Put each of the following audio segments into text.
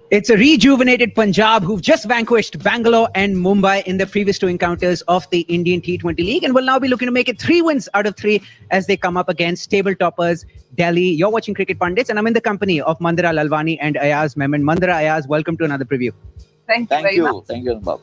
It's a rejuvenated Punjab who've just vanquished Bangalore and Mumbai in the previous two encounters of the Indian T20 League and will now be looking to make it 3 wins out of 3 as they come up against table toppers Delhi. You're watching Cricket Pundits and I'm in the company of Mandira, Lalvani and Ayaz, Memon. Mandira, Ayaz, welcome to another preview. Thank you very much. Thank you, Bob.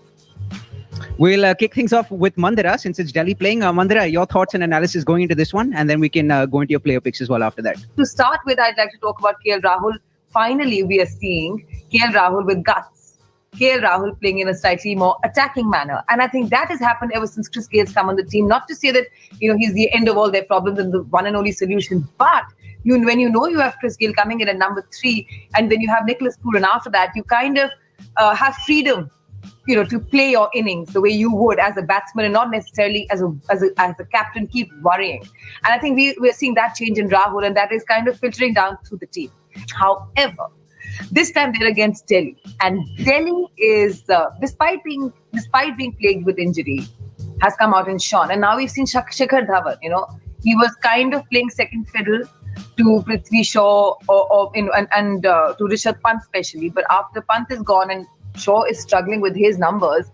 We'll kick things off with Mandira since it's Delhi playing. Mandira, your thoughts and analysis going into this one and then we can go into your player picks as well after that. To start with, I'd like to talk about KL Rahul. Finally, we are seeing KL Rahul with guts. KL Rahul playing in a slightly more attacking manner. And I think that has happened ever since Chris Gale's come on the team. Not to say that, he's the end of all their problems and the one and only solution. But when you have Chris Gale coming in at number 3 and then you have Nicholas Pooran after that, you kind of have freedom, to play your innings the way you would as a batsman and not necessarily as a captain keep worrying. And I think we're seeing that change in Rahul and that is kind of filtering down through the team. However, this time they're against Delhi, and Delhi is, despite being plagued with injury, has come out and shone. And now we've seen Shikhar Dhawan. He was kind of playing second fiddle to Prithvi Shaw and to Rishabh Pant especially. But after Pant is gone and Shaw is struggling with his numbers,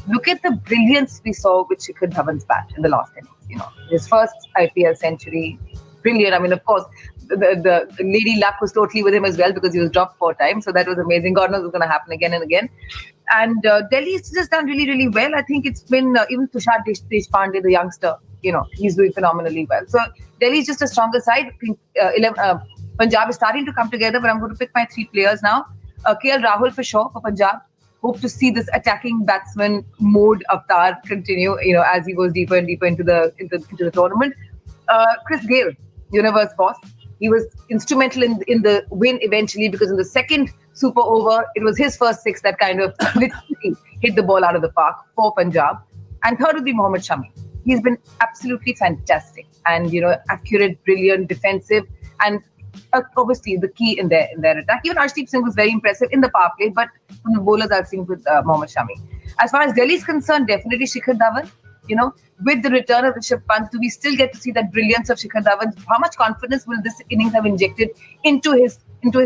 look at the brilliance we saw with Shikhar Dhawan's bat in the last innings. His first IPL century, brilliant. I mean, of course, the lady luck was totally with him as well because he was dropped 4 times. So that was amazing. God knows what's going to happen again and again. And Delhi's just done really, really well. I think it's been even Tushar Deshpande, the youngster, he's doing phenomenally well. So Delhi's just a stronger side. I think Punjab is starting to come together, but I'm going to pick my 3 players now. KL Rahul for sure for Punjab. Hope to see this attacking batsman mode avatar continue, as he goes deeper and deeper into the tournament. Chris Gale, universe boss. He was instrumental in the win eventually because in the second super over, it was his first 6 that kind of literally hit the ball out of the park for Punjab. And third would be Mohammad Shami. He's been absolutely fantastic and, accurate, brilliant, defensive, and obviously the key in their attack. Even Arshdeep Singh was very impressive in the power play, but from the bowlers, I'll sing with Mohammad Shami. As far as Delhi is concerned, definitely Shikhar Dhawan. With the return of Rishabh Pant, do we still get to see that brilliance of Shikhar Dhawan? How much confidence will this innings have injected into his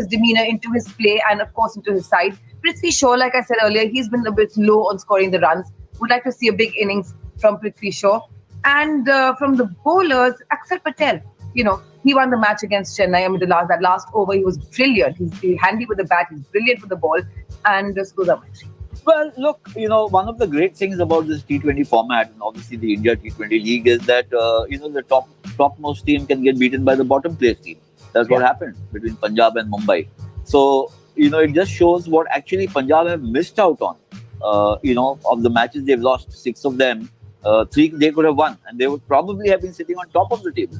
demeanour, into his play, and of course into his side? Prithvi Shaw, like I said earlier, he's been a bit low on scoring the runs. Would like to see a big innings from Prithvi Shaw. And from the bowlers, Axar Patel, he won the match against Chennai. I mean, that last over, he was brilliant. He's handy with the bat, he's brilliant with the ball, and those are my 3. Well, look, one of the great things about this T20 format and obviously the India T20 League is that, the topmost team can get beaten by the bottom place team. That's what happened between Punjab and Mumbai. So, it just shows what actually Punjab have missed out on. Of the matches they've lost, 6 of them, 3 they could have won. And they would probably have been sitting on top of the table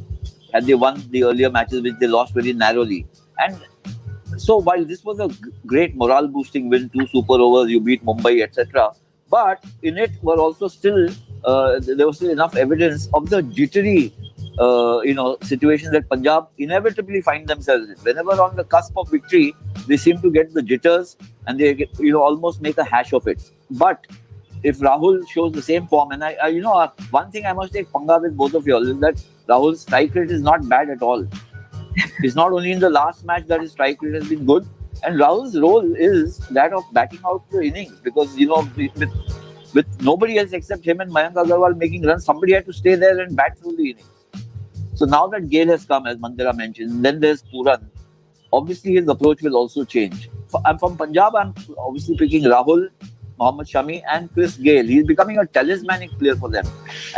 had they won the earlier matches which they lost very narrowly. And so while this was a great morale boosting win, 2 super overs, you beat Mumbai, etc. But in it were also still, there was still enough evidence of the jittery, situations that Punjab inevitably find themselves in. Whenever on the cusp of victory, they seem to get the jitters and they get, almost make a hash of it. But if Rahul shows the same form, and one thing I must take panga with both of you all is that Rahul's strike rate is not bad at all. It's not only in the last match that his strike rate has been good, and Rahul's role is that of batting out the innings because with nobody else except him and Mayank Agarwal making runs, somebody had to stay there and bat through the innings. So now that Gale has come, as Mandira mentioned, then there's Pooran. Obviously, his approach will also change. I'm from Punjab. I'm obviously picking Rahul, Mohammad Shami, and Chris Gale. He's becoming a talismanic player for them.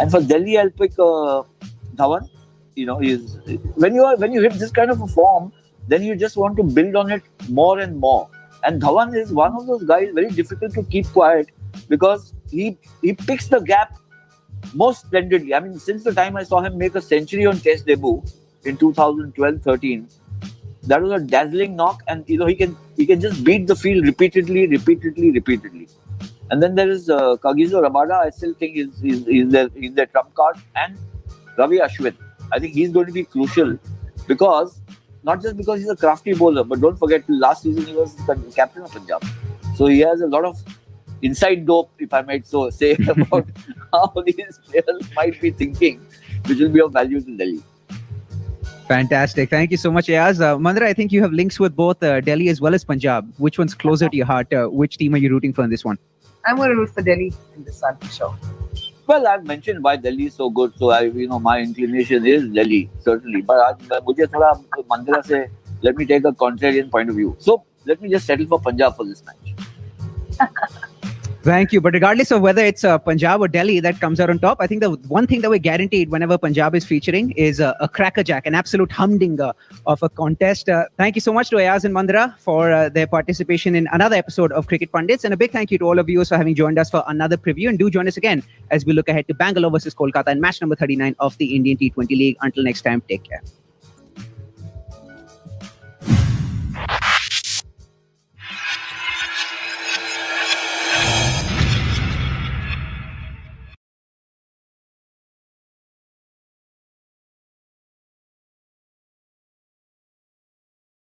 And for Delhi, I'll pick Dhawan. When you hit this kind of a form, then you just want to build on it more and more. And Dhawan is one of those guys very difficult to keep quiet because he picks the gap most splendidly. I mean, since the time I saw him make a century on Test debut in 2012-13, that was a dazzling knock, and he can just beat the field repeatedly. And then there is Kagiso Rabada. I still think he's their trump card, and Ravi Ashwin. I think he's going to be crucial not just because he's a crafty bowler, but don't forget last season he was the captain of Punjab. So he has a lot of inside dope, if I might so say, about how these players might be thinking, which will be of value to Delhi. Fantastic. Thank you so much, Ayaz. Mandira, I think you have links with both Delhi as well as Punjab. Which one's closer to your heart? Which team are you rooting for in this one? I'm going to root for Delhi in this one for sure. Well, I've mentioned why Delhi is so good, so my inclination is Delhi, certainly. But मुझे थोड़ा Mandira से, let me take a contrarian point of view. So let me just settle for Punjab for this match. Thank you. But regardless of whether it's Punjab or Delhi that comes out on top, I think the one thing that we're guaranteed whenever Punjab is featuring is a crackerjack, an absolute humdinger of a contest. Thank you so much to Ayaz and Mandira for their participation in another episode of Cricket Pundits. And a big thank you to all of you for having joined us for another preview. And do join us again as we look ahead to Bangalore versus Kolkata in match number 39 of the Indian T20 League. Until next time, take care.